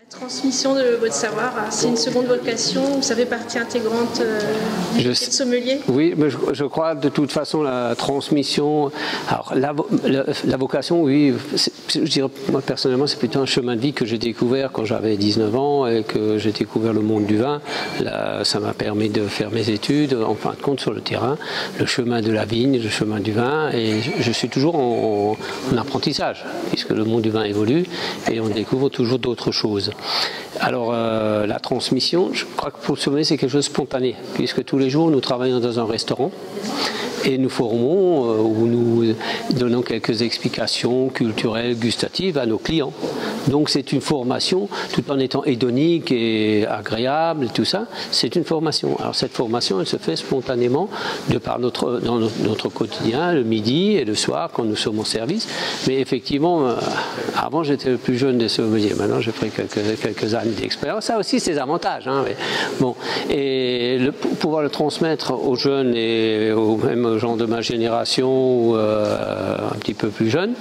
La transmission de votre savoir, c'est une seconde vocation, ça fait partie intégrante du métier de sommelier? Oui, mais je crois de toute façon la transmission, alors la vocation, oui, je dirais, moi personnellement c'est plutôt un chemin de vie que j'ai découvert quand j'avais 19 ans et que j'ai découvert le monde du vin. Là, ça m'a permis de faire mes études, en fin de compte sur le terrain, le chemin de la vigne, le chemin du vin, et je suis toujours en apprentissage, puisque le monde du vin évolue et on découvre toujours d'autres choses. Alors la transmission, je crois que pour le sommelier c'est quelque chose de spontané, puisque tous les jours nous travaillons dans un restaurant et nous formons ou nous donnons quelques explications culturelles, gustatives à nos clients. Donc c'est une formation, tout en étant hédonique et agréable, tout ça, c'est une formation. Alors cette formation, elle se fait spontanément de par dans notre quotidien, le midi et le soir quand nous sommes en service. Mais effectivement, avant j'étais le plus jeune des sommeliers, maintenant j'ai pris quelques années d'expérience. Ça aussi c'est des avantages. Hein, mais bon. Et pouvoir le transmettre aux jeunes et même aux gens de ma génération ou un petit peu plus jeunes,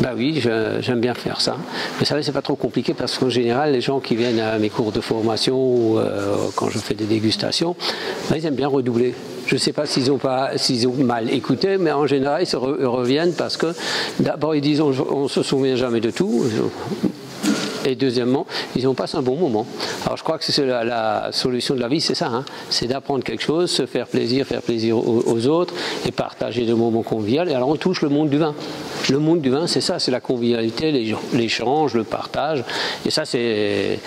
bah oui, j'aime bien faire ça. Mais ça, c'est pas trop compliqué parce qu'en général, les gens qui viennent à mes cours de formation ou quand je fais des dégustations, bah, ils aiment bien redoubler. Je ne sais pas s'ils ont mal écouté, mais en général, ils reviennent parce que d'abord, ils disent on ne se souvient jamais de tout. Et deuxièmement, ils ont passé un bon moment. Alors je crois que c'est la solution de la vie, c'est ça, hein, c'est d'apprendre quelque chose, se faire plaisir aux autres et partager des moments conviviaux. Et alors on touche le monde du vin. Le monde du vin, c'est ça, c'est la convivialité, l'échange, le partage. Et ça, c'est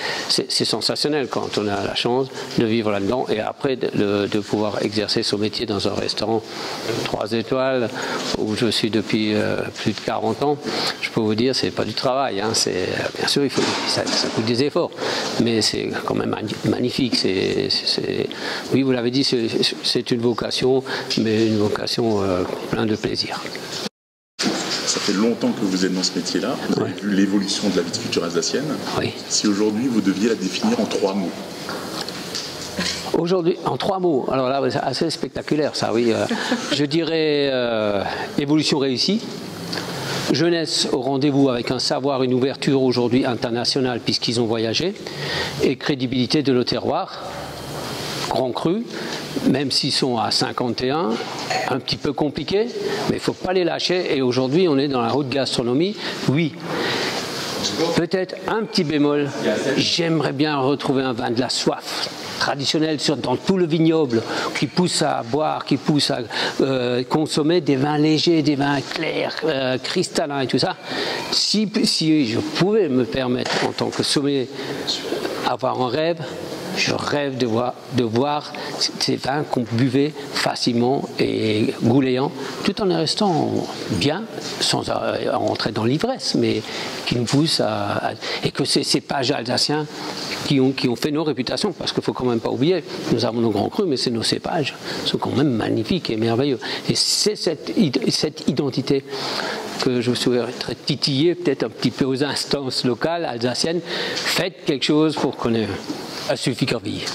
sensationnel quand on a la chance de vivre là-dedans. Et après, de pouvoir exercer son métier dans un restaurant 3 étoiles, où je suis depuis plus de 40 ans, je peux vous dire, c'est pas du travail. Hein, bien sûr, ça coûte des efforts, mais c'est quand même magnifique. Oui, vous l'avez dit, c'est une vocation, mais une vocation pleine de plaisir. Ça fait longtemps que vous êtes dans ce métier-là. Vous avez vu l'évolution de la viticulture alsacienne. Oui. Si aujourd'hui vous deviez la définir en 3 mots. Aujourd'hui, en 3 mots. Alors là, c'est assez spectaculaire, ça, oui. Je dirais évolution réussie. Jeunesse au rendez-vous avec un savoir, une ouverture aujourd'hui internationale puisqu'ils ont voyagé. Et crédibilité de nos terroirs. Grand cru, même s'ils sont à 51, un petit peu compliqué, mais il ne faut pas les lâcher. Et aujourd'hui, on est dans la haute gastronomie. Oui, peut-être un petit bémol, j'aimerais bien retrouver un vin de la soif traditionnel dans tout le vignoble, qui pousse à boire, qui pousse à consommer des vins légers, des vins clairs, cristallins et tout ça. Si je pouvais me permettre, en tant que sommelier, avoir un rêve, je rêve de voir ces vins qu'on buvait facilement et gouléants, tout en restant bien, sans entrer dans l'ivresse, mais qui nous poussent et que ces cépages alsaciens qui ont fait nos réputations, parce qu'il ne faut quand même pas oublier, nous avons nos grands crus, mais c'est nos cépages, sont quand même magnifiques et merveilleux. Et c'est cette identité que je souhaiterais titiller peut-être un petit peu aux instances locales alsaciennes. Faites quelque chose pour qu'on ait un suffit qu'à vivre.